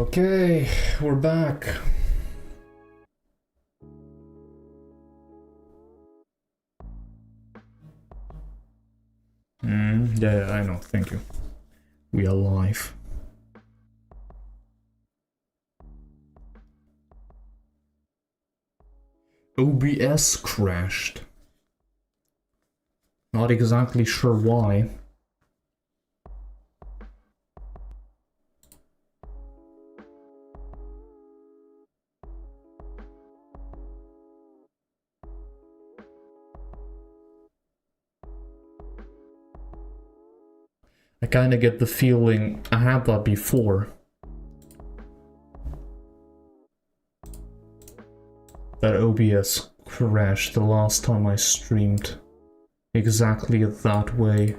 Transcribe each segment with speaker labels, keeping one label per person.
Speaker 1: Okay, we're back. Yeah, I know, thank you. We are live. OBS crashed. Not exactly sure why. I kinda get the feeling I had that before. That OBS crashed the last time I streamed. Exactly that way.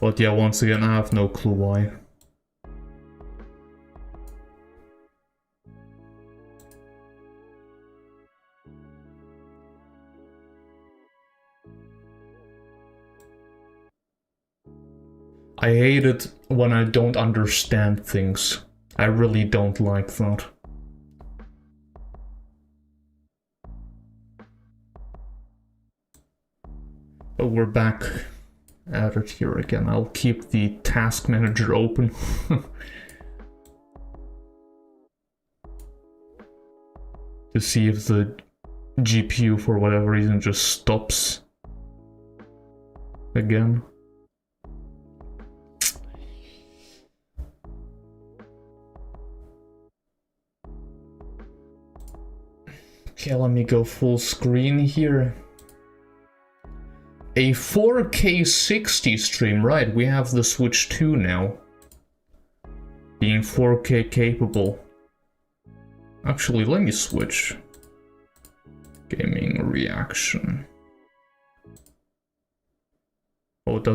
Speaker 1: But yeah, once again, I have no clue why. I hate it when I don't understand things. I really don't like that. But we're back at it here again. I'll keep the task manager open. To see if the GPU for whatever reason just stops again. Okay, let me go full screen here. A 4K 60 stream, right? We have the Switch 2 now. Being 4K capable. Actually, let me switch. Gaming reaction. Oh, it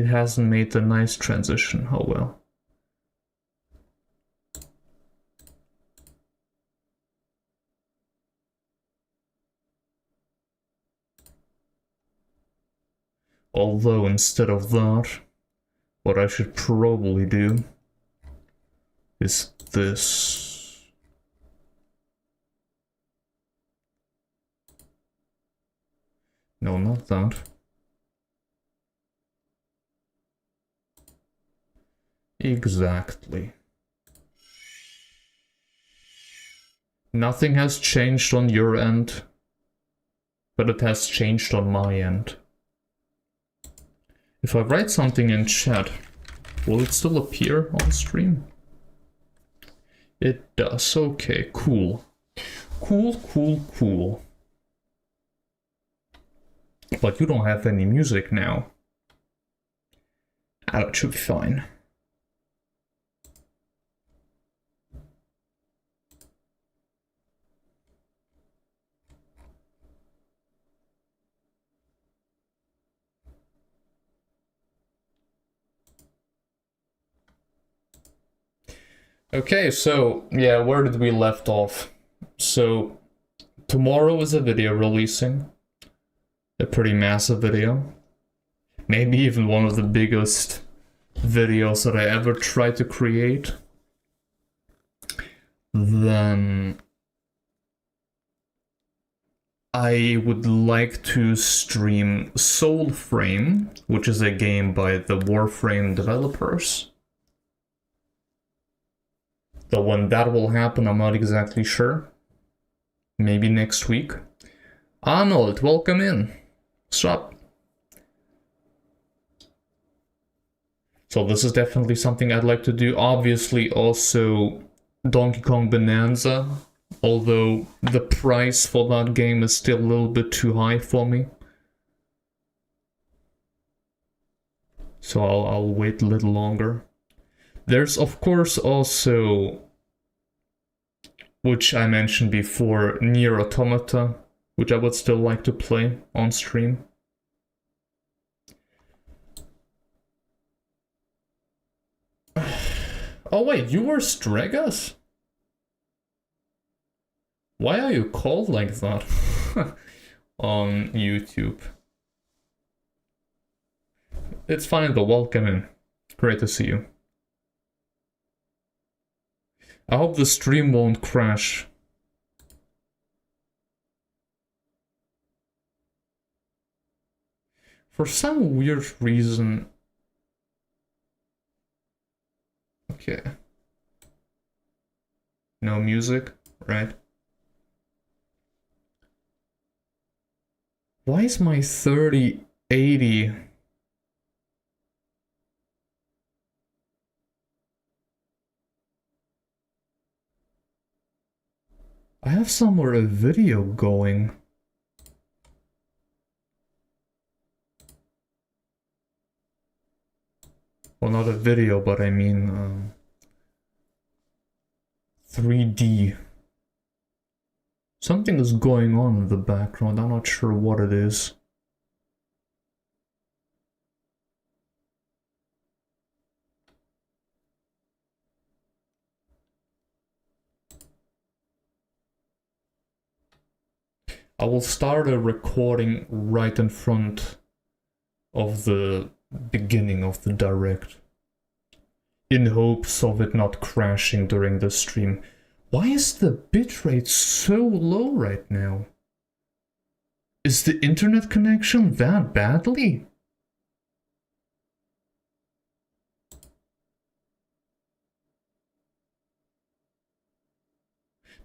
Speaker 1: hasn't made a nice transition. Oh well. Although instead of that, what I should probably do is this. No, not that. Exactly. Nothing has changed on your end, but it has changed on my end. If I write something in chat, will it still appear on stream? It does. Okay, cool. Cool. But you don't have any music now. That should be fine. Okay, so yeah, where did we left off? So tomorrow is a video releasing. A pretty massive video. Maybe even one of the biggest videos that I ever tried to create. Then I would like to stream Soulframe, which is a game by the Warframe developers. Though when that will happen, I'm not exactly sure. Maybe next week. Arnold, welcome in. What's up? So this is definitely something I'd like to do. Obviously also Donkey Kong Bonanza, although the price for that game is still a little bit too high for me. So I'll wait a little longer. There's of course also, which I mentioned before, Nier Automata, which I would still like to play on stream. Oh wait, you were Stregas? Why are you called like that on YouTube? It's fine though, welcome in. Great to see you. I hope the stream won't crash. For some weird reason... Okay. No music, right? Why is my 3080... I have somewhere a video going. Well, not a video, but I mean 3D. Something is going on in the background, I'm not sure what it is. I will start a recording right in front of the beginning of the direct, in hopes of it not crashing during the stream. Why is the bitrate so low right now? Is the internet connection that badly?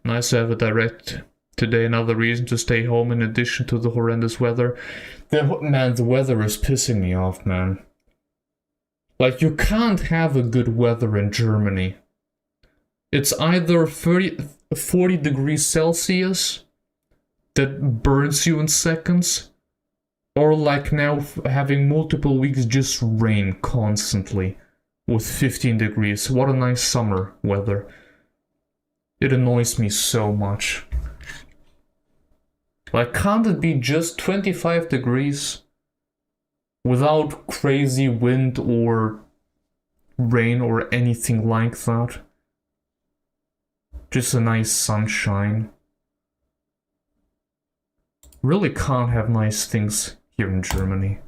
Speaker 1: Nice to have a direct today, another reason to stay home in addition to the horrendous weather. Man, the weather is pissing me off, man. Like, you can't have a good weather in Germany. It's either 40 degrees Celsius that burns you in seconds, or like now having multiple weeks just rain constantly with 15 degrees. What a nice summer weather. It annoys me so much. Like, can't it be just 25 degrees without crazy wind or rain or anything like that? Just a nice sunshine. Really can't have nice things here in Germany.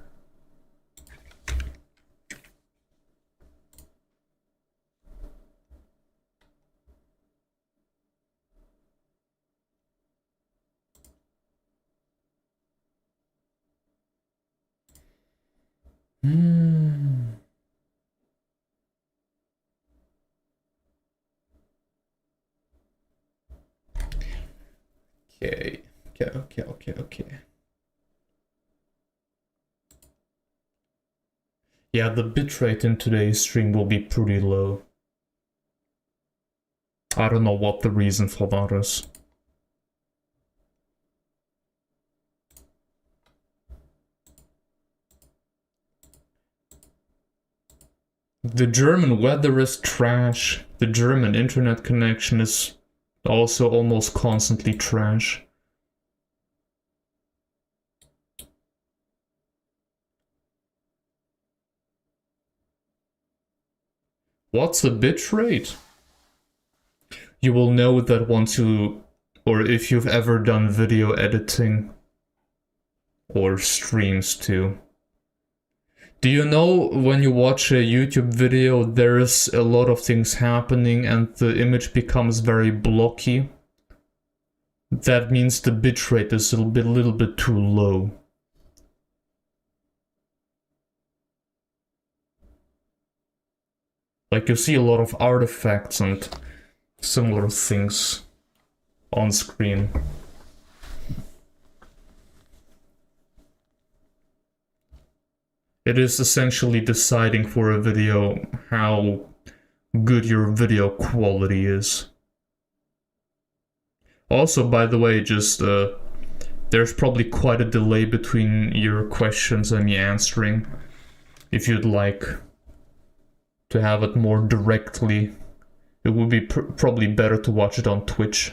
Speaker 1: Okay. Yeah, the bitrate in today's stream will be pretty low. I don't know what the reason for that is. The German weather is trash. The German internet connection is also almost constantly trash. What's the bitrate? You will know that once you, or if you've ever done video editing or streams too. Do you know when you watch a YouTube video, there's a lot of things happening and the image becomes very blocky? That means the bitrate is a little bit too low. Like, you see a lot of artifacts and similar things on screen. It is essentially deciding for a video how good your video quality is. Also, by the way, just there's probably quite a delay between your questions and me answering. If you'd like to have it more directly, it would be probably better to watch it on Twitch.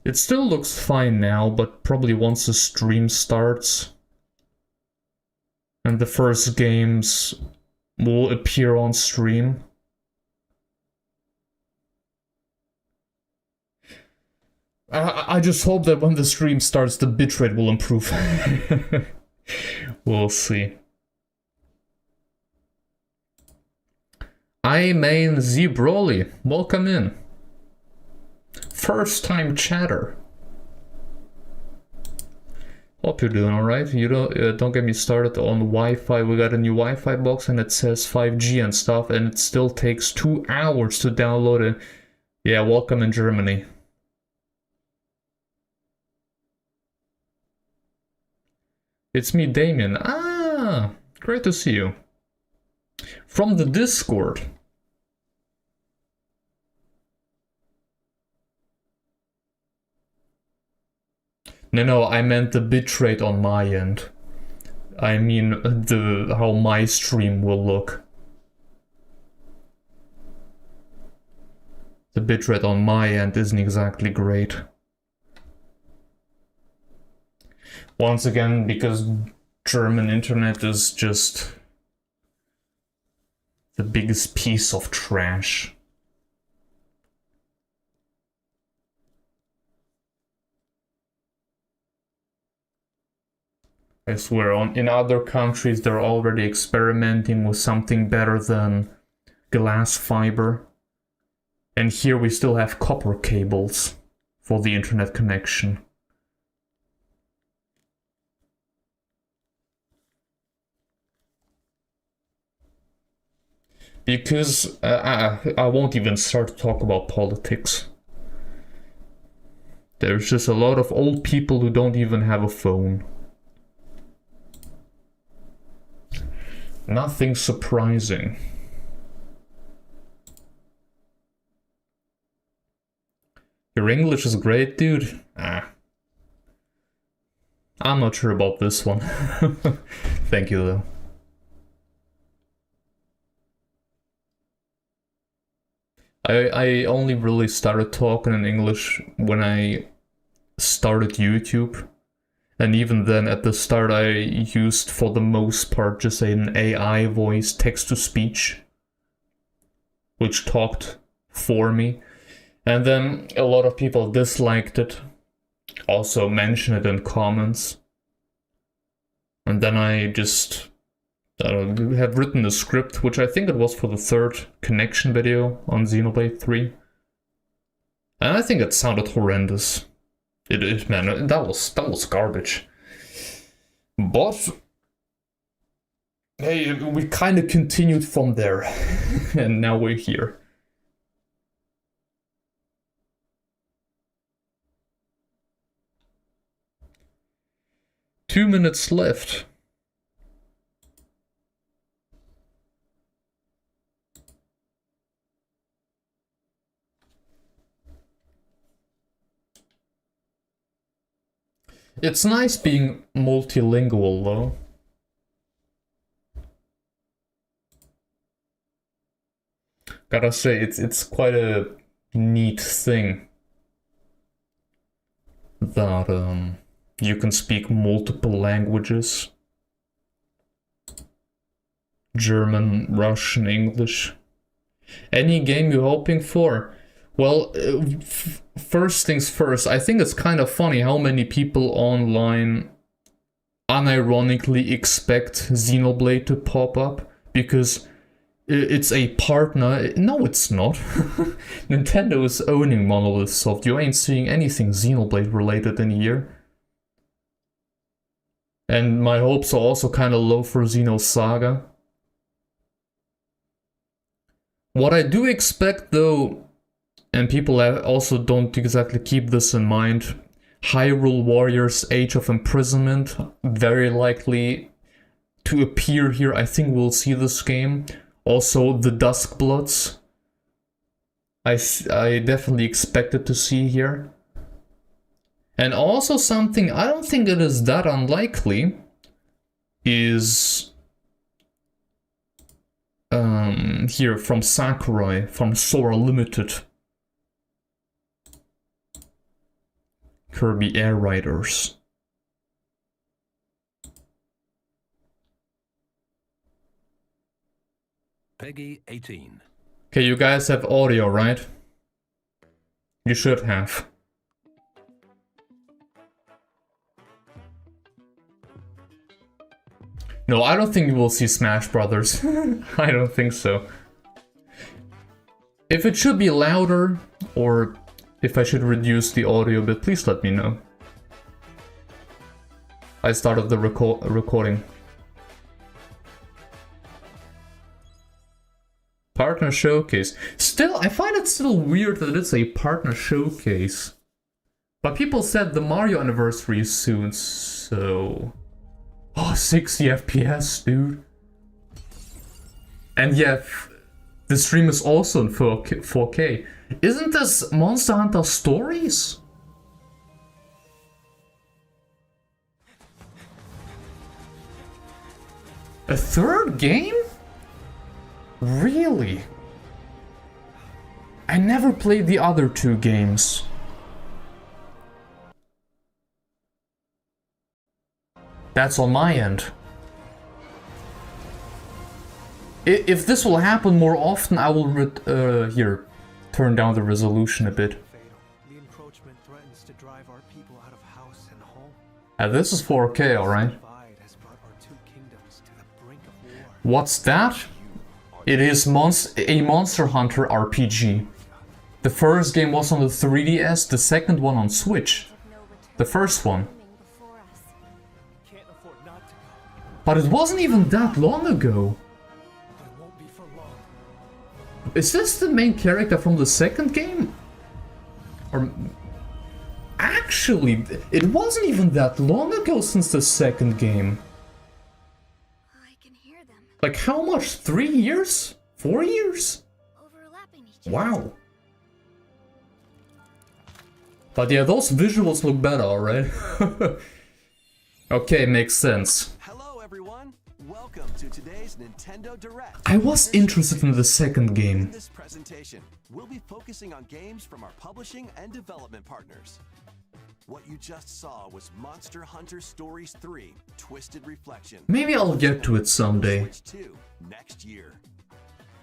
Speaker 1: It still looks fine now, but probably once the stream starts and the first games will appear on stream. I just hope that when the stream starts, the bitrate will improve. We'll see. I main Z Broly, welcome in. First time chatter. Hope you're doing alright. You don't get me started on Wi-Fi. We got a new Wi-Fi box and it says 5G and stuff, and it still takes 2 hours to download it. Yeah, welcome in Germany. It's me, Damien. Ah, great to see you. From the Discord. No, I meant the bitrate on my end. I mean how my stream will look. The bitrate on my end isn't exactly great. Once again, because German internet is just the biggest piece of trash. I swear, in other countries they're already experimenting with something better than glass fiber. And here we still have copper cables for the internet connection. Because I won't even start to talk about politics. There's just a lot of old people who don't even have a phone. Nothing surprising. Your English is great, dude. I'm not sure about this one. Thank you, though. I only really started talking in English when I started YouTube. And even then, at the start, I used, for the most part, just an AI voice, text-to-speech, which talked for me. And then a lot of people disliked it, also mentioned it in comments. And then I just have written a script, which I think it was for the 3rd connection video on Xenoblade 3. And I think it sounded horrendous. It is, man, that was garbage. But hey, we kind of continued from there, and now we're here. Two minutes left. It's nice being multilingual, though. Gotta say, it's quite a neat thing that you can speak multiple languages. German, Russian, English. Any game you're hoping for? Well, first things first, I think it's kind of funny how many people online unironically expect Xenoblade to pop up, because it's a partner. No, it's not. Nintendo is owning Monolith Soft. You ain't seeing anything Xenoblade related in here. And my hopes are also kind of low for Xenosaga. What I do expect, though, and people also don't exactly keep this in mind, Hyrule Warriors Age of Imprisonment, very likely to appear here. I think we'll see this game. Also, the Duskbloods, I definitely expected to see here. And also something, I don't think it is that unlikely, is here from Sakurai, from Sora Limited. Kirby Air Riders.
Speaker 2: Peggy 18.
Speaker 1: Okay, you guys have audio, right? You should have. No, I don't think you will see Smash Brothers. I don't think so. If it should be louder, or if I should reduce the audio a bit, please let me know. I started the recording. Partner showcase. Still, I find it still weird that it's a partner showcase. But people said the Mario anniversary is soon, so... Oh, 60 FPS, dude. And yeah, the stream is also in 4K. Isn't this Monster Hunter Stories? A third game? Really? I never played the other two games. That's on my end. If this will happen more often, I will here turn down the resolution a bit.
Speaker 3: The encroachment threatens to drive our people out of house and home.
Speaker 1: This is 4K, alright.
Speaker 3: Has brought our two kingdoms to the brink of war.
Speaker 1: What's that? It is a Monster Hunter RPG. The first game was on the 3DS, the second one on Switch. The first one.
Speaker 3: Can't afford not to go,
Speaker 1: But it wasn't even that long ago.
Speaker 3: but it won't be for long.
Speaker 1: Is this the main character from the second game? Or... Actually, it wasn't even that long ago since the second game.
Speaker 4: I can hear them
Speaker 1: Like how much? 3 years? 4 years?
Speaker 4: overlapping each other.
Speaker 1: Wow. But yeah, those visuals look better, alright? Okay, makes sense.
Speaker 5: Hello everyone, welcome to today's Nintendo Direct.
Speaker 1: I was interested in the second
Speaker 5: In
Speaker 1: game.
Speaker 5: this presentation, we'll be focusing on games from our publishing and development partners. What you just saw was Monster Hunter Stories 3: Twisted Reflection.
Speaker 1: Maybe I'll get to it someday.
Speaker 5: Switch 2 next year.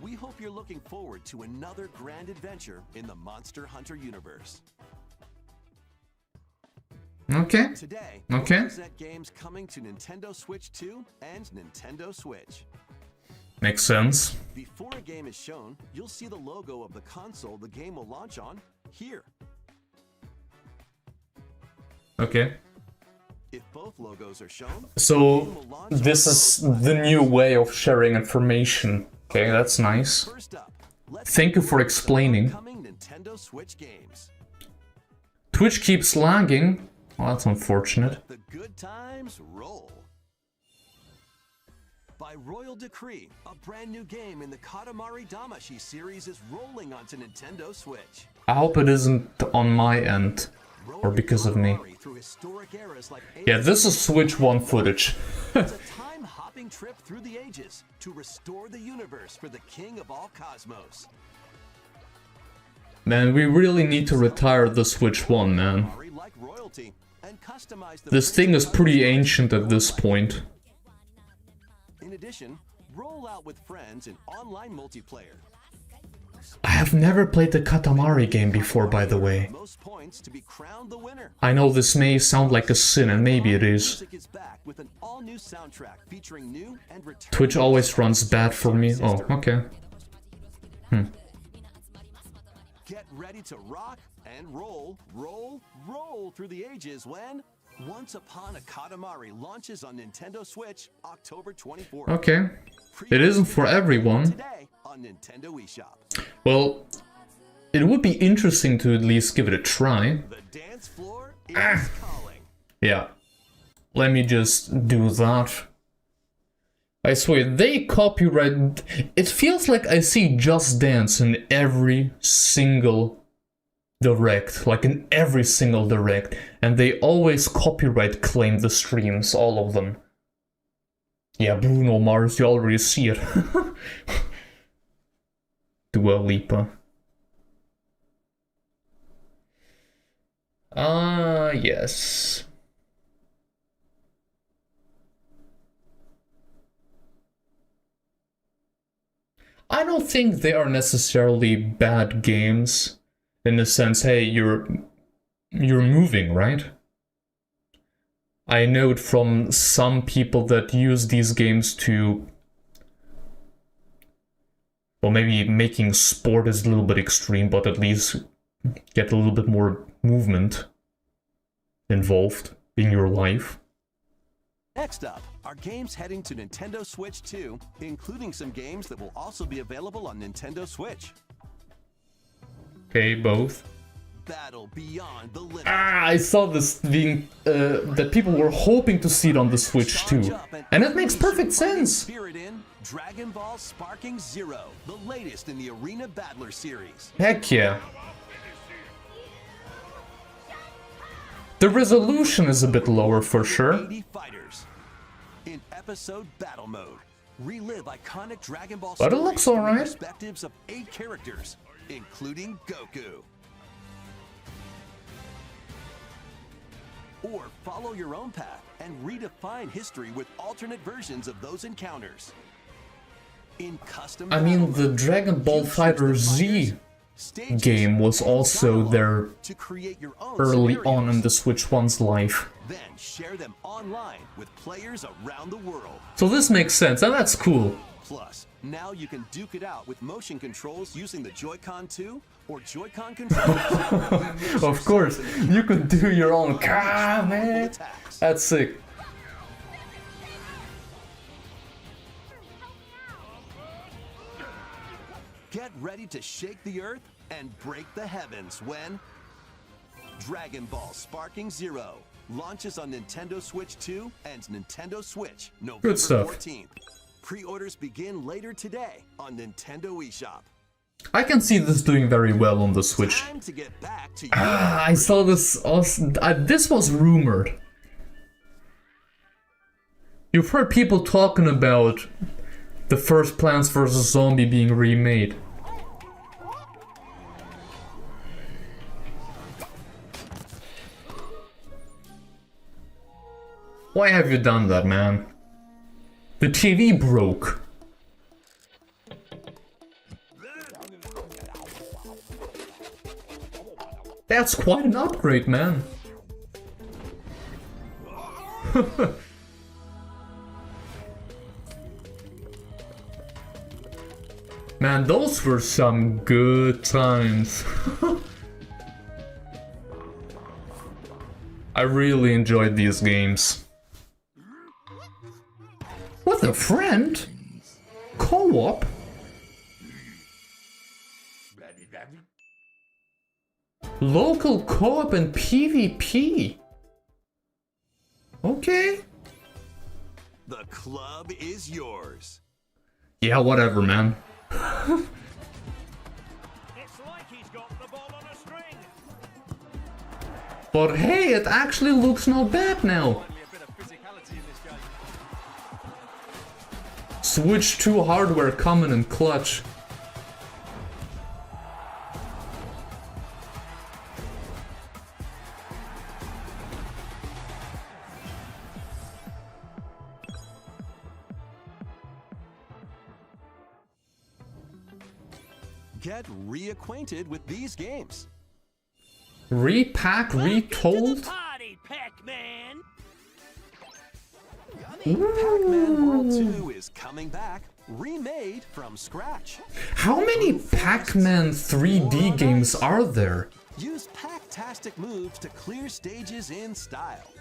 Speaker 5: We hope you're looking forward to another grand adventure in the Monster Hunter universe.
Speaker 1: Okay.
Speaker 5: Today,
Speaker 1: Okay.
Speaker 5: we'll present games coming to Nintendo Switch 2 and Nintendo Switch.
Speaker 1: Makes sense.
Speaker 5: Before a game is shown, you'll see the logo of the console the game will launch on here.
Speaker 1: Okay.
Speaker 5: If both logos are shown,
Speaker 1: So, this is the new way of sharing information. Okay, that's nice.
Speaker 5: first up, let's
Speaker 1: Thank you for
Speaker 5: the
Speaker 1: explaining.
Speaker 5: upcoming Nintendo Switch games.
Speaker 1: Twitch keeps lagging. Well, that's unfortunate.
Speaker 5: The good times roll. By royal decree, a brand new game in the Katamari Damacy series is rolling onto Nintendo Switch.
Speaker 1: I hope it isn't on my end. Or because of me.
Speaker 5: Katamari through historic eras like
Speaker 1: Yeah, this is Switch 1 footage.
Speaker 5: It's a time-hopping trip through the ages to restore the universe for the king of all cosmos.
Speaker 1: Man, we really need to retire the Switch 1, man.
Speaker 5: Katamari like royalty and customize the
Speaker 1: This thing is
Speaker 5: printed
Speaker 1: pretty
Speaker 5: items
Speaker 1: ancient
Speaker 5: like
Speaker 1: at this
Speaker 5: your
Speaker 1: point.
Speaker 5: In addition, roll out with friends in online multiplayer.
Speaker 1: I have never played the Katamari game before, by the way.
Speaker 5: Most points to be crowned the winner.
Speaker 1: I know this may sound like a sin, and maybe it is.
Speaker 5: Music is back with an all-new soundtrack featuring new and returning
Speaker 1: Twitch always
Speaker 5: songs
Speaker 1: runs bad for me.
Speaker 5: from
Speaker 1: Oh,
Speaker 5: history.
Speaker 1: okay.
Speaker 5: Get ready to rock and roll, roll through the ages when Once Upon a Katamari launches on Nintendo Switch October 24th.
Speaker 1: Okay. It isn't for everyone.
Speaker 5: Today on Nintendo eShop.
Speaker 1: Well, it would be interesting to at least give it a try.
Speaker 5: The dance floor is
Speaker 1: Ah.
Speaker 5: calling.
Speaker 1: Yeah. Let me just do that. I swear, they copyright... It feels like I see Just Dance in every single direct. Like in every single direct. And they always copyright claim the streams, all of them. Yeah, Bruno Mars, you already see it. Dua Lipa. yes. I don't think they are necessarily bad games in the sense, hey, you're moving, right? I know it from some people that use these games to, well, maybe making sport is a little bit extreme, but at least get a little bit more movement involved in your life.
Speaker 5: Next up are games heading to Nintendo Switch 2, including some games that will also be available on Nintendo Switch.
Speaker 1: Okay, both.
Speaker 5: Battle Beyond the Limit.
Speaker 1: I saw this being that people were hoping to see it on the Switch too, and it makes perfect sense.
Speaker 5: Spirit in Dragon Ball Sparking Zero, the latest in the Arena Battler series.
Speaker 1: Heck yeah. The resolution is a bit lower for sure.
Speaker 5: 80 fighters in episode battle mode. Relive iconic Dragon Ball
Speaker 1: But it
Speaker 5: stories
Speaker 1: looks
Speaker 5: from the
Speaker 1: alright.
Speaker 5: perspectives of 8 characters, including Goku. Or follow your own path and redefine history with alternate versions of those encounters. In custom
Speaker 1: I mean,
Speaker 5: battle
Speaker 1: the
Speaker 5: mode,
Speaker 1: Dragon Ball
Speaker 5: you choose
Speaker 1: Fighter
Speaker 5: the
Speaker 1: Z
Speaker 5: fighters, stages,
Speaker 1: game was
Speaker 5: and
Speaker 1: also
Speaker 5: dialogue
Speaker 1: there
Speaker 5: to create your own
Speaker 1: early on in
Speaker 5: scenarios.
Speaker 1: the Switch 1's life.
Speaker 5: Then share them online with players around the world.
Speaker 1: So this makes sense, and that's cool.
Speaker 5: Plus, now you can duke it out with motion controls using the Joy-Con 2 or Joy-Con controllers.
Speaker 1: Of course, you could do your own man.
Speaker 5: Attacks.
Speaker 1: That's sick.
Speaker 5: Get ready to shake the earth and break the heavens when Dragon Ball Sparking Zero launches on Nintendo Switch 2 and Nintendo Switch November
Speaker 1: stuff.
Speaker 5: 14th. Pre-orders begin later today on Nintendo eShop.
Speaker 1: I can see this doing very well on the Switch.
Speaker 5: Time to get back to your
Speaker 1: I saw this also, this was rumored. You've heard people talking about the first Plants vs. Zombie being remade. Why have you done that, man? The TV broke. That's quite an upgrade, man. Man, those were some good times. I really enjoyed these games. With a friend? Co-op? Local co-op and PvP? Okay.
Speaker 5: The club is yours.
Speaker 1: Yeah, whatever, man.
Speaker 6: It's like he's got the ball on a string.
Speaker 1: But hey, it actually looks not bad now.
Speaker 6: Finally, a bit of physicality in this game.
Speaker 1: Switch 2 hardware coming in clutch.
Speaker 5: Get reacquainted with these games.
Speaker 1: Repack, retold?
Speaker 6: Party, Pac-Man.
Speaker 5: Pac-Man World 2 is coming back, remade from scratch.
Speaker 1: How many Pac-Man 3D games are there?
Speaker 5: Use Pac-tastic moves to clear stages in style.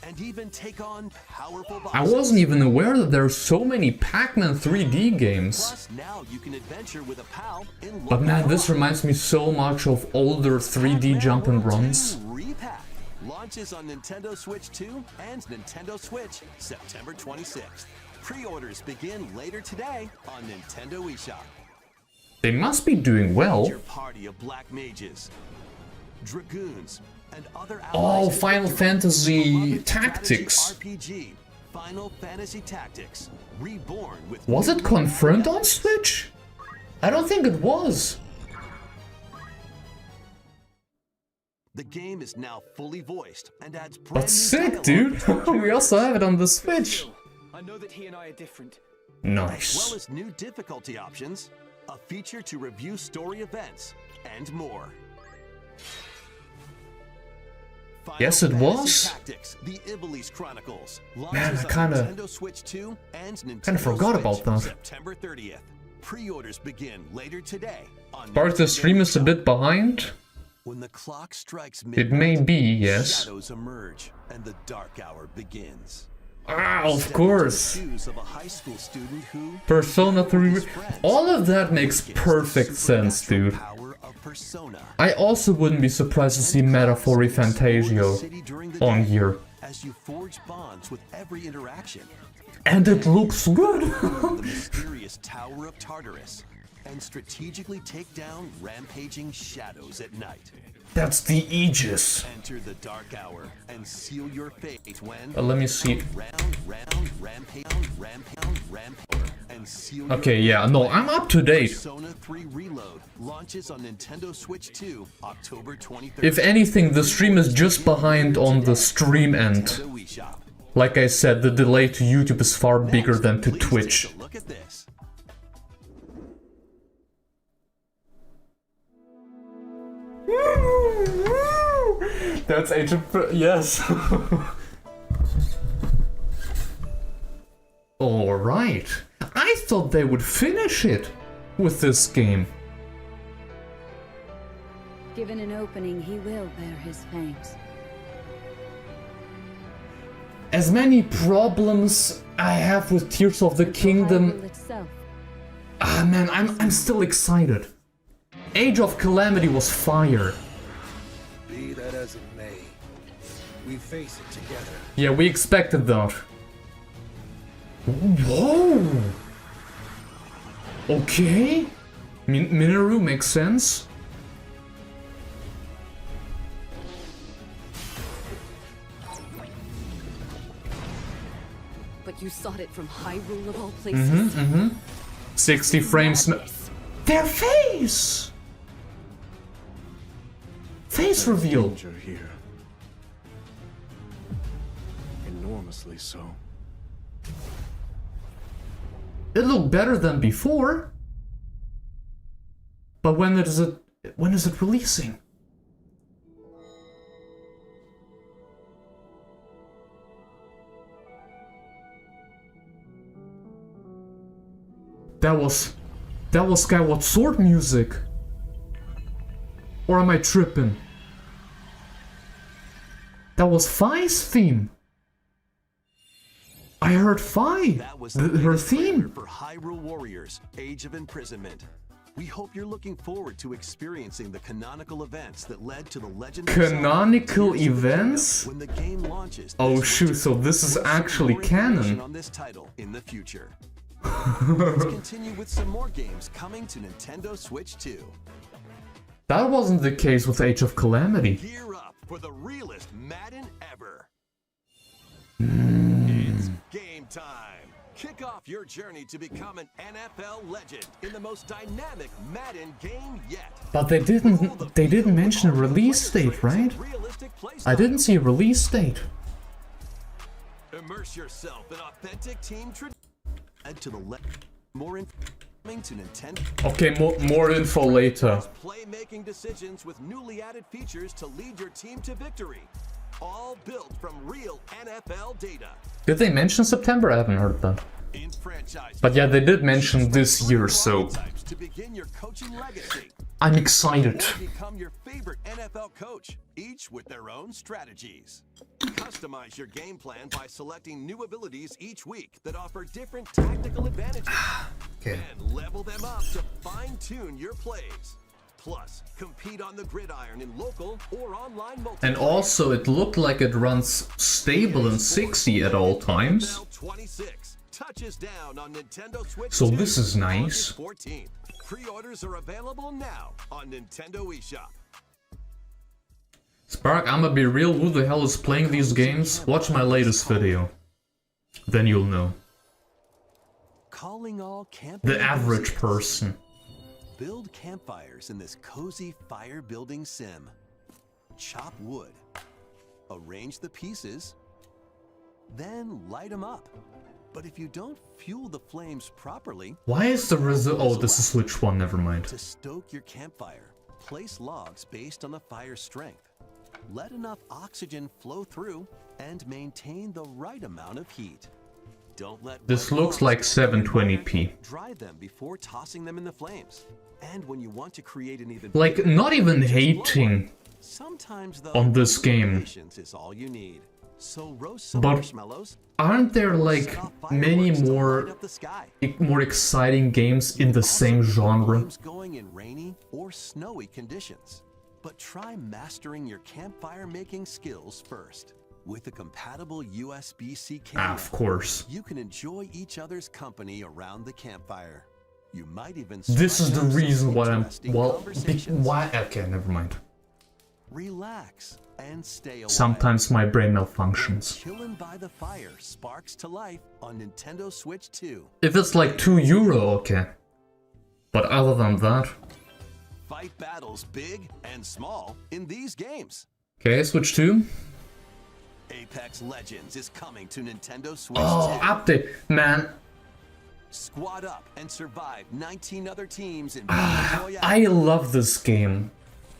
Speaker 5: And even take on powerful bosses.
Speaker 1: I wasn't even aware that there are so many Pac-Man 3D games.
Speaker 5: Plus, now you can adventure with a pal in
Speaker 1: But man, this
Speaker 5: local
Speaker 1: reminds me so much of older 3D
Speaker 5: Pac-Man
Speaker 1: jump and
Speaker 5: World
Speaker 1: runs.
Speaker 5: 2 Repack launches on Nintendo Switch 2 and Nintendo Switch September 26th. Pre-orders begin later today on Nintendo eShop.
Speaker 1: They must be doing well.
Speaker 5: Your party of black mages, dragoons, and other
Speaker 1: Oh,
Speaker 5: allies
Speaker 1: Final
Speaker 5: in
Speaker 1: Fantasy
Speaker 5: beloved
Speaker 1: Tactics.
Speaker 5: strategy RPG, Final Fantasy Tactics, reborn with
Speaker 1: Was it confirmed on Switch? I don't think it was.
Speaker 5: The game is now fully voiced and adds brand
Speaker 1: But
Speaker 5: new
Speaker 1: sick,
Speaker 5: dialogue
Speaker 1: dude! We also have it on the Switch.
Speaker 7: I know that he and I are different.
Speaker 5: as well
Speaker 1: Nice.
Speaker 5: as new difficulty options, a feature to review story events, and more. Final
Speaker 1: Yes, it
Speaker 5: Fantasy
Speaker 1: was.
Speaker 5: Tactics: The Yblis Chronicles.
Speaker 1: Man,
Speaker 5: Launches
Speaker 1: I
Speaker 5: on
Speaker 1: kinda-
Speaker 5: Nintendo Switch 2 and Nintendo
Speaker 1: kinda forgot
Speaker 5: Switch
Speaker 1: about that.
Speaker 5: September 30th. Pre-orders begin later today on
Speaker 1: Spark, the
Speaker 5: Nintendo
Speaker 1: stream is a
Speaker 5: eShop.
Speaker 1: bit behind.
Speaker 5: When the clock strikes
Speaker 1: It may
Speaker 5: midnight,
Speaker 1: be, yes.
Speaker 5: shadows emerge and the dark hour begins.
Speaker 1: Ah, of
Speaker 5: Step into
Speaker 1: course.
Speaker 5: the shoes of a high school student who
Speaker 1: Persona 3.
Speaker 5: his friends
Speaker 1: All of that makes
Speaker 5: against the
Speaker 1: perfect sense,
Speaker 5: supernatural
Speaker 1: dude.
Speaker 5: power of Persona.
Speaker 1: I also wouldn't be surprised to see Metaphor Fantasio on here.
Speaker 5: As you forge bonds with every interaction,
Speaker 1: And it looks good!
Speaker 5: the mysterious Tower of Tartarus, and strategically take down rampaging shadows at night.
Speaker 1: That's the Aegis.
Speaker 5: Enter the dark hour and seal your fate when
Speaker 1: Let me see.
Speaker 5: rampage, and seal
Speaker 1: Okay,
Speaker 5: your
Speaker 1: yeah, no, I'm up to date.
Speaker 5: Persona 3 Reload launches on Nintendo Switch 2, October 23rd.
Speaker 1: If anything, the stream is just behind on the stream end.
Speaker 5: Nintendo eShop.
Speaker 1: Like I said, the delay to YouTube is far bigger than to
Speaker 5: Please
Speaker 1: Twitch.
Speaker 5: take a look at this.
Speaker 1: That's Age of... yes. Alright. I thought they would finish it with this game.
Speaker 8: Given an opening, he will bear his fangs.
Speaker 1: As many problems I have with Tears of the Kingdom...
Speaker 8: Hyrule itself.
Speaker 1: Ah man, I'm still excited. Age of Calamity was fire.
Speaker 3: Be that as it may, we face it together.
Speaker 1: Yeah, we expected that. Whoa! Okay. Minoru makes sense.
Speaker 8: But you sought it from Hyrule of all places.
Speaker 1: 60 frames. Their face! Face reveal.
Speaker 3: Danger here. Enormously so.
Speaker 1: It looked better than before. But when is it releasing? That was Skyward Sword music. Or am I tripping? That was Fi's theme. I heard Fi.
Speaker 5: That was
Speaker 1: Her
Speaker 5: latest trailer
Speaker 1: theme.
Speaker 5: for Hyrule Warriors: Age of Imprisonment. We hope you're looking forward to experiencing the canonical events that led to the legendary
Speaker 1: Canonical
Speaker 5: Tears of the Kingdom
Speaker 1: events?
Speaker 5: when the game launches.
Speaker 1: Oh
Speaker 5: this
Speaker 1: shoot,
Speaker 5: winter.
Speaker 1: so this is
Speaker 5: We'll share
Speaker 1: actually
Speaker 5: more information
Speaker 1: canon.
Speaker 5: on this title in the future. Let's continue with some more games coming to Nintendo Switch 2.
Speaker 1: That wasn't the case with Age of Calamity.
Speaker 5: Gear up for the realest Madden ever.
Speaker 1: Hmm.
Speaker 5: It's game time. Kick off your journey to become an NFL legend in the most dynamic Madden game yet.
Speaker 1: But they didn't mention a release date, right? I didn't see a release date.
Speaker 5: Immerse yourself in authentic team tradition. Add to the more coming to Nintendo.
Speaker 1: Okay, more info later.
Speaker 5: Playmaking decisions with newly added features to lead your team to victory. All built from real NFL data.
Speaker 1: Did they mention September? I haven't heard that.
Speaker 5: In franchise.
Speaker 1: But yeah, they did mention this year, so
Speaker 5: Archetypes to begin your coaching legacy.
Speaker 1: I'm excited.
Speaker 5: Or become your favorite NFL coach, each with their own strategies. Customize your game plan by selecting new abilities each week that offer different tactical advantages.
Speaker 1: Okay.
Speaker 5: And level them up to fine-tune your plays. Plus, compete on the gridiron in local or online multiplayer.
Speaker 1: And also, it looked like it runs stable and 60 at all times.
Speaker 5: NFL 26 touches down on Nintendo Switch
Speaker 1: So
Speaker 5: 2
Speaker 1: this is nice.
Speaker 5: August 14th. Pre-orders are available now on Nintendo eShop.
Speaker 1: Spark, I'ma be real, who the hell is playing these games? Watch my latest video. Then you'll know.
Speaker 5: Calling all camping
Speaker 1: The average
Speaker 5: enthusiasts.
Speaker 1: person.
Speaker 5: Build campfires in this cozy fire building sim. chop wood, arrange the pieces, then light them up. But if you don't fuel the flames properly,
Speaker 1: Why is the oh, this is which one? Never mind.
Speaker 5: to stoke your campfire, place logs based on the fire's strength. Let enough oxygen flow through and maintain the right amount of heat. Don't let
Speaker 1: This
Speaker 5: wet
Speaker 1: looks
Speaker 5: logs
Speaker 1: like
Speaker 5: stand in the fire.
Speaker 1: 720p.
Speaker 5: Dry them before tossing them in the flames. And when you want to create an even
Speaker 1: Like,
Speaker 5: bigger
Speaker 1: not even
Speaker 5: just blow
Speaker 1: hating
Speaker 5: one. Sometimes though,
Speaker 1: on this
Speaker 5: a little
Speaker 1: game.
Speaker 5: patience is all you need. So roast some
Speaker 1: But
Speaker 5: marshmallows.
Speaker 1: Aren't there like
Speaker 5: Stop
Speaker 1: many
Speaker 5: fireworks to light
Speaker 1: more
Speaker 5: up the sky.
Speaker 1: more exciting games in the
Speaker 5: Also,
Speaker 1: same
Speaker 5: keep
Speaker 1: genre?
Speaker 5: flames going in rainy or snowy conditions. But try mastering your campfire making skills first. With a compatible USB-C camera,
Speaker 1: Of course.
Speaker 5: you can enjoy each other's company around the campfire. You might even
Speaker 1: This is
Speaker 5: strike
Speaker 1: the
Speaker 5: up some
Speaker 1: reason why I'm
Speaker 5: interesting
Speaker 1: well.
Speaker 5: conversations.
Speaker 1: Why? Okay, never mind.
Speaker 5: Relax and stay a while.
Speaker 1: Sometimes my brain malfunctions.
Speaker 5: Chillin' by the fire sparks to life on Nintendo Switch 2.
Speaker 1: If it's like €2, okay. But other than that,
Speaker 5: Fight battles big and small in these games.
Speaker 1: okay, Switch 2.
Speaker 5: Apex Legends is coming to Nintendo Switch
Speaker 1: Oh,
Speaker 5: 2.
Speaker 1: update, man.
Speaker 5: Squad up and survive 19 other teams in Battle Royale.
Speaker 1: I love this game.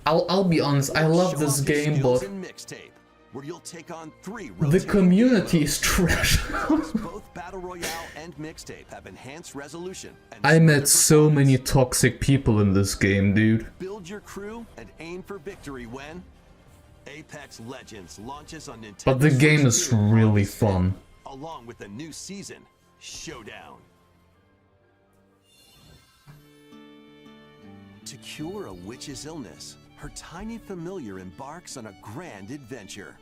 Speaker 1: I'll be honest, I love
Speaker 5: Show
Speaker 1: this
Speaker 5: off your
Speaker 1: game,
Speaker 5: skills
Speaker 1: but
Speaker 5: in Mixtape, where you'll take on 3
Speaker 1: the
Speaker 5: rotating
Speaker 1: community
Speaker 5: game
Speaker 1: is trash.
Speaker 5: modes. Both Battle Royale and Mixtape have enhanced resolution. And
Speaker 1: I met
Speaker 5: smoother
Speaker 1: so many
Speaker 5: performance.
Speaker 1: toxic people in this game, dude.
Speaker 5: Build your crew and aim for victory when Apex Legends launches on Nintendo
Speaker 1: But the
Speaker 5: Switch
Speaker 1: game is
Speaker 5: 2
Speaker 1: really
Speaker 5: August 5th,
Speaker 1: fun.
Speaker 5: along with a new season, Showdown. To cure a witch's illness, her tiny familiar embarks on a grand adventure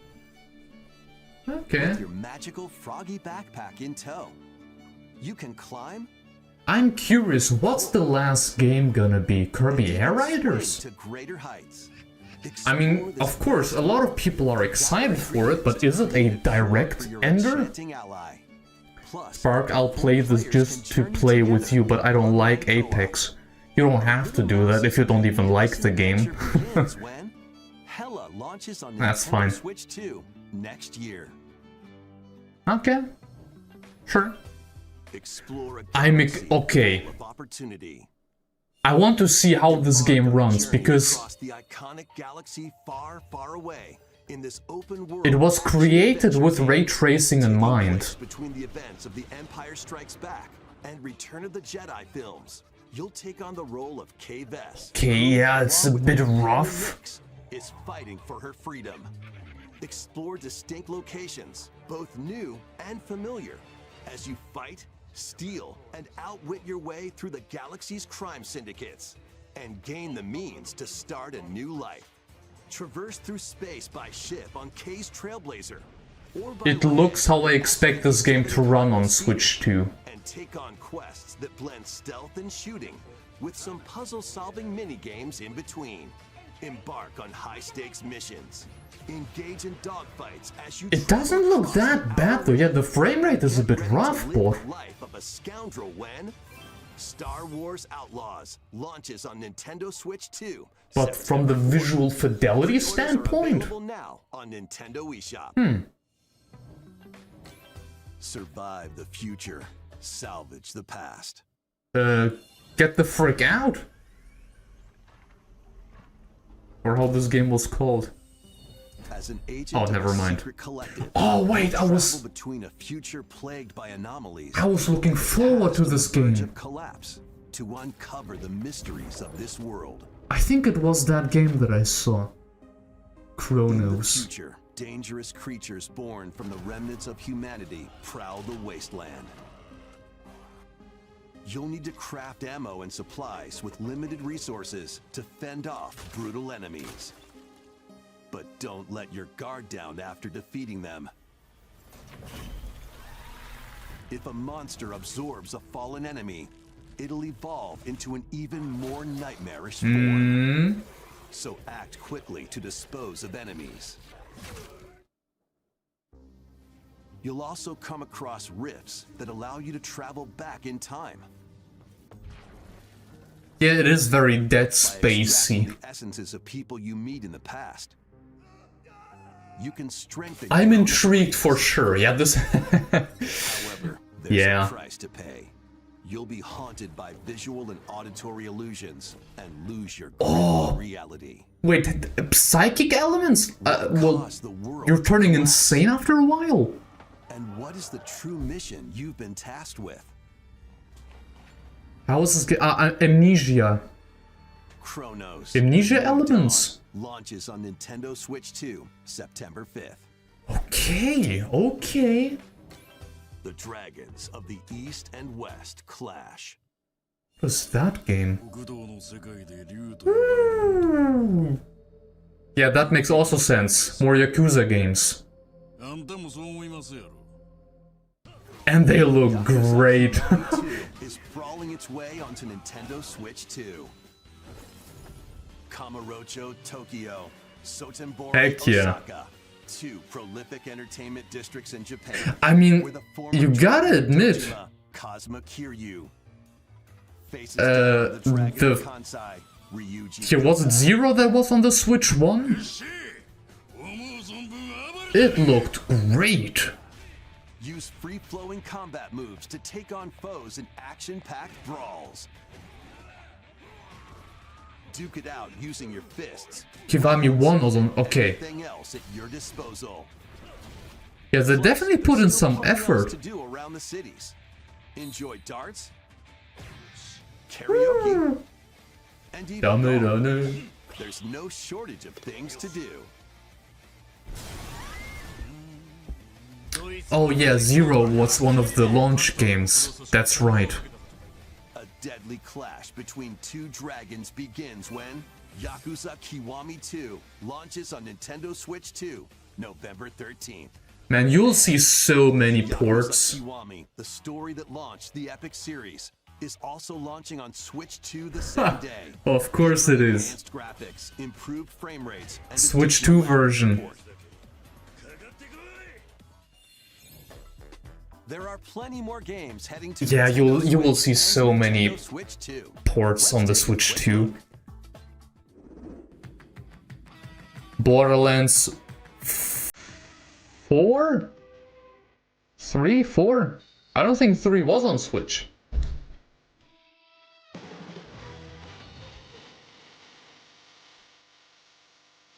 Speaker 1: Okay.
Speaker 5: with your magical froggy backpack in tow. You can climb,
Speaker 1: I'm curious, what's the last game gonna be? Kirby Air
Speaker 5: swing
Speaker 1: Riders?
Speaker 5: to greater heights.
Speaker 1: I mean,
Speaker 5: Explore this
Speaker 1: of course, a lot of people are excited for it, but is it a direct
Speaker 5: for your
Speaker 1: ender?
Speaker 5: enchanting ally. Plus,
Speaker 1: Spark, I'll play this
Speaker 5: players
Speaker 1: just
Speaker 5: can
Speaker 1: to
Speaker 5: journey
Speaker 1: play with
Speaker 5: together
Speaker 1: you, but I don't
Speaker 5: in
Speaker 1: like
Speaker 5: online co-op.
Speaker 1: Apex. You don't have to do that if you don't even like the game.
Speaker 5: Adventure begins when Hella launches on
Speaker 1: That's
Speaker 5: Nintendo
Speaker 1: fine.
Speaker 5: Switch 2 next year.
Speaker 1: Okay. Sure.
Speaker 5: Explore a
Speaker 1: I'm
Speaker 5: galaxy
Speaker 1: okay.
Speaker 5: full of opportunity.
Speaker 1: I want to see how this game
Speaker 5: Embark on a
Speaker 1: runs,
Speaker 5: journey
Speaker 1: because
Speaker 5: across the iconic galaxy far, far away in this open world.
Speaker 1: it was created with
Speaker 5: action
Speaker 1: ray
Speaker 5: game
Speaker 1: tracing in
Speaker 5: taking
Speaker 1: mind.
Speaker 5: place between the events of The Empire Strikes Back and Return of the Jedi films. You'll take on the role of Kay Vess.
Speaker 1: Okay, yeah, it's a
Speaker 5: Along with
Speaker 1: bit
Speaker 5: Amanda
Speaker 1: rough.
Speaker 5: Nix, is fighting for her freedom. Explore distinct locations, both new and familiar, as you fight, steal, and outwit your way through the galaxy's crime syndicates, and gain the means to start a new life. Traverse through space by ship on Kay's Trailblazer, or by
Speaker 1: It
Speaker 5: land
Speaker 1: looks how I expect this game to run on Switch 2.
Speaker 5: and take on quests that blend stealth and shooting with some puzzle-solving mini-games in between. Embark on high-stakes missions. Engage in dogfights as you
Speaker 1: It
Speaker 5: travel
Speaker 1: doesn't look
Speaker 5: across
Speaker 1: that
Speaker 5: the
Speaker 1: bad though, yeah, the frame rate is a
Speaker 5: Get
Speaker 1: bit
Speaker 5: ready to
Speaker 1: rough,
Speaker 5: live
Speaker 1: but...
Speaker 5: the life of a scoundrel when Star Wars Outlaws launches on Nintendo Switch 2.
Speaker 1: But from the
Speaker 5: September 4th.
Speaker 1: visual fidelity
Speaker 5: Pre-orders are
Speaker 1: standpoint...
Speaker 5: available now on Nintendo eShop. Survive the future. Salvage the past.
Speaker 1: Get the frick out! Or how this game was called.
Speaker 5: As an agent
Speaker 1: Oh,
Speaker 5: of
Speaker 1: never
Speaker 5: a
Speaker 1: mind.
Speaker 5: secret collective,
Speaker 1: Oh, wait, I
Speaker 5: you
Speaker 1: was-
Speaker 5: travel between a future plagued by anomalies.
Speaker 1: I was looking forward to
Speaker 5: past on
Speaker 1: this
Speaker 5: the verge
Speaker 1: game.
Speaker 5: of collapse to uncover the mysteries of this world.
Speaker 1: I think it was that game that I saw.
Speaker 5: In the
Speaker 1: Chronos.
Speaker 5: future, dangerous creatures born from the remnants of humanity prowl the wasteland. You'll need to craft ammo and supplies with limited resources to fend off brutal enemies. But don't let your guard down after defeating them. If a monster absorbs a fallen enemy, it'll evolve into an even more nightmarish form. So act quickly to dispose of enemies. You'll also come across rifts that allow you to travel back in time.
Speaker 1: Yeah, it is very Dead
Speaker 5: By extracting
Speaker 1: Spacey.
Speaker 5: the essences of people you meet in the past, you can strengthen.
Speaker 1: I'm
Speaker 5: your own
Speaker 1: intrigued for
Speaker 5: abilities.
Speaker 1: sure. Yeah, this.
Speaker 5: However, there's
Speaker 1: Yeah.
Speaker 5: a price to pay. You'll be haunted by visual and auditory illusions and lose your grip on reality.
Speaker 1: Wait, psychic elements? Well,
Speaker 5: Cost the world
Speaker 1: you're turning
Speaker 5: to
Speaker 1: insane after a while.
Speaker 5: And what is the true mission you've been tasked with?
Speaker 1: How is this? Amnesia.
Speaker 5: Chronos.
Speaker 1: Amnesia
Speaker 5: New
Speaker 1: elements.
Speaker 5: Dawn launches on Nintendo Switch 2, September 5th.
Speaker 1: Okay, okay.
Speaker 5: The dragons of the East and West clash.
Speaker 1: What's that game? Yeah, that makes also sense. More Yakuza games. And they look great.
Speaker 5: 2 is crawling its way onto Nintendo Switch 2. Kamurocho, Tokyo, Sotenbori,
Speaker 1: Heck yeah.
Speaker 5: Osaka. 2 prolific entertainment districts in Japan.
Speaker 1: I mean,
Speaker 5: where the former
Speaker 1: you gotta
Speaker 5: Dragon
Speaker 1: admit,
Speaker 5: Dojima, Kazuma Kiryu. Faces down the Dragon
Speaker 1: the-
Speaker 5: of Kansai, Ryuji.
Speaker 1: here, was it Zero that was on the Switch 1? It looked great.
Speaker 5: Use free-flowing combat moves to take on foes in action-packed brawls. Duke it out using your fists.
Speaker 1: Kiwami 1 was on. Okay.
Speaker 5: Everything else at your disposal.
Speaker 1: Yeah, they definitely put in
Speaker 5: There's still
Speaker 1: some
Speaker 5: plenty else
Speaker 1: effort.
Speaker 5: to do around the cities. Enjoy darts, karaoke, and even
Speaker 1: Dame,
Speaker 5: golf.
Speaker 1: dame.
Speaker 5: There's no shortage of things to do.
Speaker 1: Oh yeah, Zero was one of the launch games. That's right.
Speaker 5: A deadly clash between two dragons begins when Yakuza Kiwami 2 launches on Nintendo Switch 2, November 13th.
Speaker 1: Man, you'll see so many
Speaker 5: Yakuza
Speaker 1: ports.
Speaker 5: Kiwami, the story that launched the Epic series, is also launching on Switch 2 the same day.
Speaker 1: Of course it is.
Speaker 5: Advanced graphics, improved frame rates, and a
Speaker 1: Switch
Speaker 5: digital
Speaker 1: 2 version.
Speaker 5: port. There are plenty more games heading to
Speaker 1: Yeah,
Speaker 5: Nintendo
Speaker 1: you will
Speaker 5: Switch
Speaker 1: see
Speaker 5: and
Speaker 1: so many
Speaker 5: Nintendo Switch 2.
Speaker 1: Ports on the
Speaker 5: Let's take a
Speaker 1: Switch
Speaker 5: quick
Speaker 1: 2.
Speaker 5: look.
Speaker 1: Borderlands 4? 3? 4? I don't think 3 was on Switch.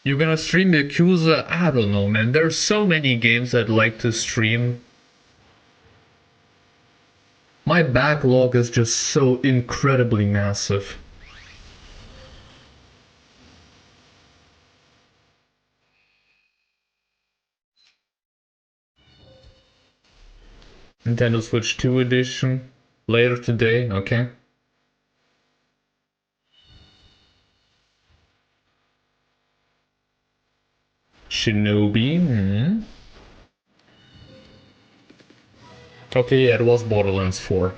Speaker 1: You're gonna stream Yakuza? I don't know, man. There's so many games I'd like to stream. My backlog is just so incredibly massive. Nintendo Switch 2 edition. Later today, okay. Shinobi, Okay, yeah, it was Borderlands 4.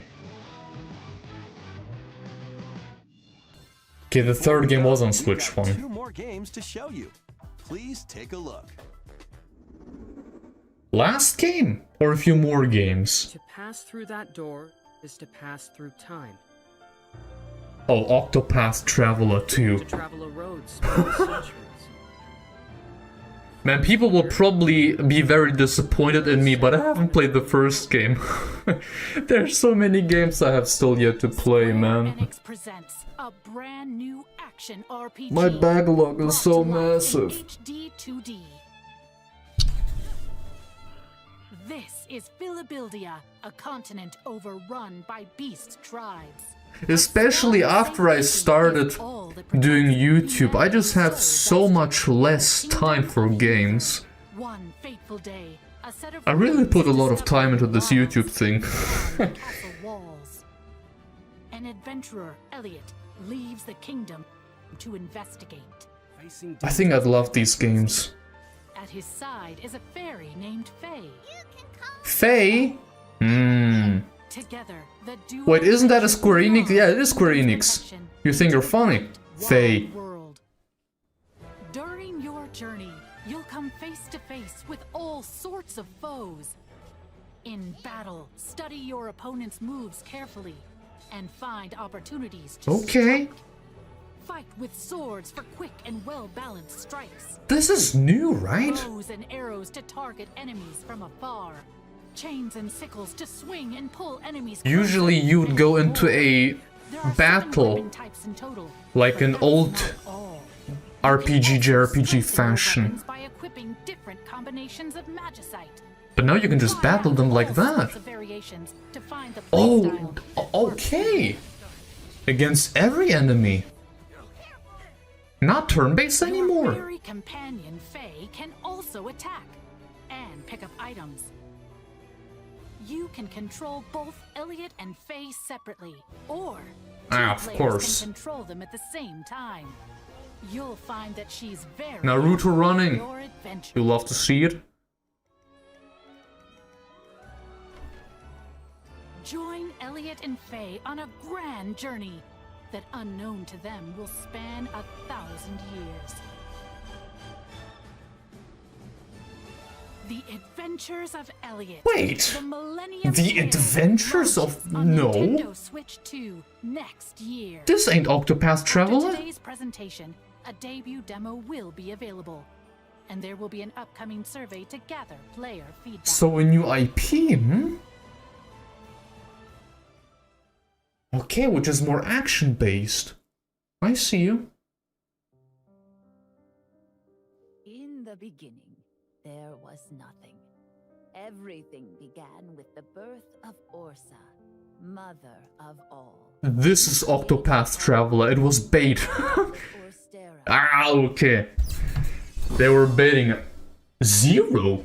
Speaker 1: Okay, the third game was on
Speaker 5: We've
Speaker 1: Switch
Speaker 5: got
Speaker 1: 1.
Speaker 5: 2 more games to show you. Please take a look.
Speaker 1: Last game? Or a few more games?
Speaker 9: To pass through that door is to pass through time.
Speaker 1: Oh, Octopath Traveler 2.
Speaker 9: To travel a road spanning centuries.
Speaker 1: Man, people will probably be very disappointed in me, but I haven't played the first game. There's so many games I have still yet to play, man.
Speaker 10: Enix presents a brand new action RPG.
Speaker 1: My backlog is so
Speaker 10: brought to life in
Speaker 1: massive.
Speaker 10: HD 2D. This is Philabildia, a continent overrun by beast tribes.
Speaker 1: Especially after I started doing YouTube, I just have so much less time for games.
Speaker 10: One fateful day, a set of
Speaker 1: I really put a lot of time into this
Speaker 10: discovered
Speaker 1: YouTube thing.
Speaker 10: beyond castle walls. An adventurer, Elliot, leaves the kingdom to investigate.
Speaker 1: I think I'd love these games.
Speaker 10: At his side is a fairy named Faye.
Speaker 1: Faye?
Speaker 10: Together, the duo
Speaker 1: Wait, isn't that a
Speaker 10: venture
Speaker 1: Square Enix? Yeah, it is Square
Speaker 10: beyond
Speaker 1: Enix.
Speaker 10: perfection
Speaker 1: You think you're funny?
Speaker 10: wild
Speaker 1: Faye.
Speaker 10: world. During your journey, you'll come face to face with all sorts of foes. In battle, study your opponent's moves carefully and find opportunities to
Speaker 1: Okay.
Speaker 10: strike. Fight with swords for quick and well-balanced strikes.
Speaker 1: This is new, right?
Speaker 10: Bows and arrows to target enemies from afar. Chains and sickles to swing and pull enemies closer.
Speaker 1: Usually you would go into a
Speaker 10: There are 7
Speaker 1: battle
Speaker 10: weapon types in total,
Speaker 1: like
Speaker 10: but
Speaker 1: an
Speaker 10: that's
Speaker 1: old
Speaker 10: not all.
Speaker 1: RPG, JRPG
Speaker 10: Strengthen your
Speaker 1: fashion.
Speaker 10: weapons by equipping different combinations of magicite.
Speaker 1: But now you can just battle them like that. Oh, okay. Against every enemy. Not turn-based anymore.
Speaker 10: Your fairy companion Faye can also attack and pick up items. You can control both Elliot and Faye separately, or two
Speaker 1: Of
Speaker 10: players
Speaker 1: course.
Speaker 10: can control them at the same time. You'll find that she's very
Speaker 1: Naruto running.
Speaker 10: your adventure.
Speaker 1: You love to see it.
Speaker 10: Join Elliot and Faye on a grand journey that, unknown to them, will span 1,000 years.
Speaker 1: The
Speaker 10: Adventures of Elliot.
Speaker 1: Wait.
Speaker 10: The Millennium
Speaker 1: The
Speaker 10: Tale
Speaker 1: Adventures of...
Speaker 10: launches on
Speaker 1: No.
Speaker 10: Nintendo Switch 2 next year.
Speaker 1: This ain't Octopath
Speaker 10: After
Speaker 1: Traveler.
Speaker 10: today's presentation, a debut demo will be available, and there will be an upcoming survey to gather player feedback.
Speaker 1: So a new IP, hmm? Okay, which is more action-based. I see you.
Speaker 8: In the beginning, there was nothing. Everything began with the birth of Orsa, mother of all.
Speaker 1: This is Octopath Traveler. It was bait.
Speaker 8: Orstera,
Speaker 1: Ah, okay. They were baiting Zero.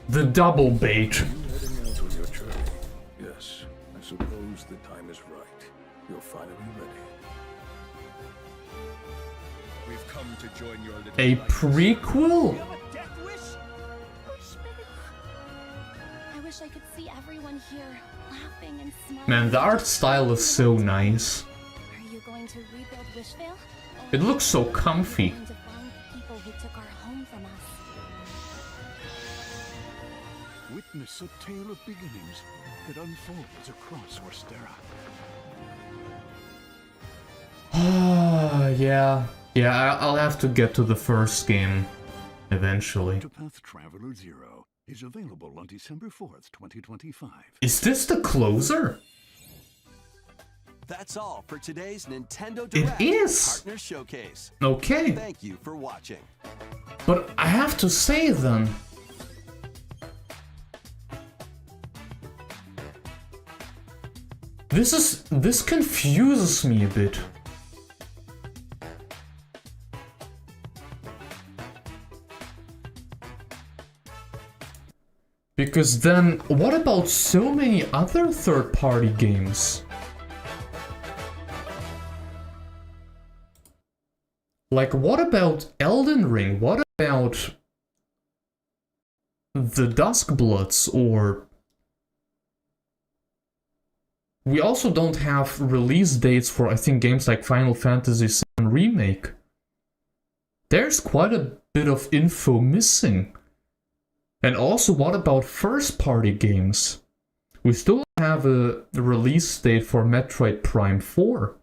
Speaker 1: The double bait.
Speaker 3: Heading out on your journey. Yes, I suppose the time is right. You're finally ready.
Speaker 6: We've come to join your little
Speaker 1: A
Speaker 6: light.
Speaker 1: prequel?
Speaker 6: You have a death wish?
Speaker 4: I wish I could see everyone here laughing and smiling.
Speaker 1: Man, the art style is so nice.
Speaker 4: Are you going to rebuild Wishvale?
Speaker 1: It looks so comfy.
Speaker 4: Going to find the people who took our home from us.
Speaker 3: Witness a tale of beginnings that unfolds across Orstera.
Speaker 1: Yeah. Yeah, I'll have to get to the first game eventually.
Speaker 3: Octopath Traveler 0 is available on December 4th, 2025.
Speaker 1: Is this the closer?
Speaker 5: That's all for today's Nintendo
Speaker 1: It
Speaker 5: Direct
Speaker 1: is.
Speaker 5: Partner Showcase.
Speaker 1: Okay.
Speaker 5: Thank you for watching.
Speaker 1: But I have to say then, this confuses me a bit. Because then, what about so many other third-party games? Like, what about Elden Ring? What about the Duskbloods? Or we also don't have release dates for, I think, games like Final Fantasy VII Remake. There's quite a bit of info missing. And also, what about first-party games? We still have a release date for Metroid Prime 4.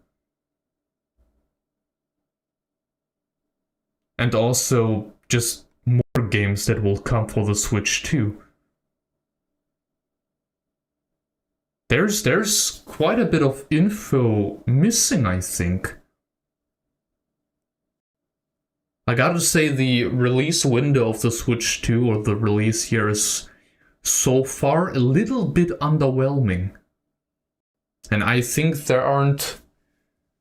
Speaker 1: And also, just more games that will come for the Switch too. There's quite a bit of info missing, I think. I gotta say, the release window of the Switch 2, or the release here, is so far a little bit underwhelming. And I think there are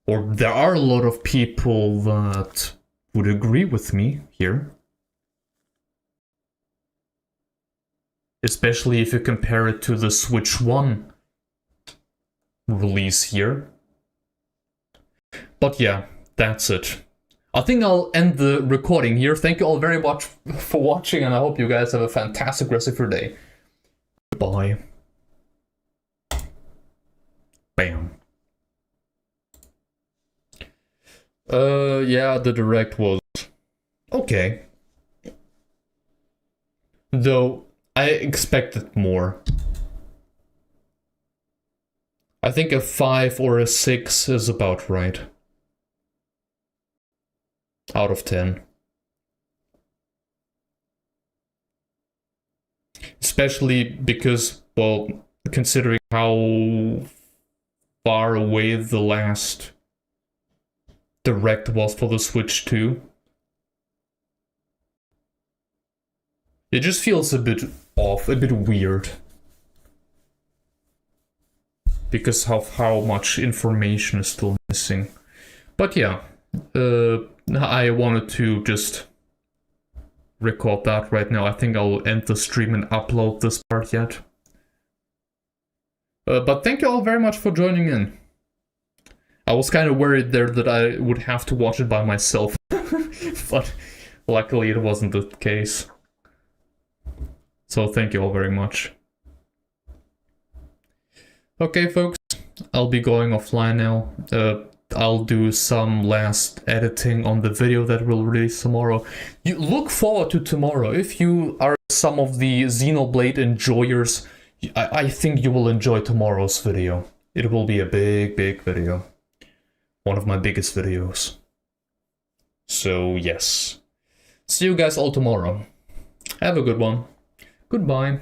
Speaker 1: a lot of people that would agree with me here. Especially if you compare it to the Switch 1 release here. But yeah, that's it. I think I'll end the recording here. Thank you all very much for watching, and I hope you guys have a fantastic rest of your day. Bye. Bam. Yeah, the direct was okay. Though, I expected more. I think a 5 or a 6 is about right. Out of 10. Especially because, well, considering how far away the last Direct was for the Switch 2. It just feels a bit off, a bit weird. Because of how much information is still missing. But yeah, I wanted to just record that right now. I think I'll end the stream and upload this part yet. But thank you all very much for joining in. I was kind of worried there that I would have to watch it by myself. But luckily it wasn't the case. So thank you all very much. Okay folks, I'll be going offline now. I'll do some last editing on the video that will release tomorrow. You look forward to tomorrow. If you are some of the Xenoblade enjoyers, I think you will enjoy tomorrow's video. It will be a big video. One of my biggest videos. So yes. See you guys all tomorrow. Have a good one. Goodbye.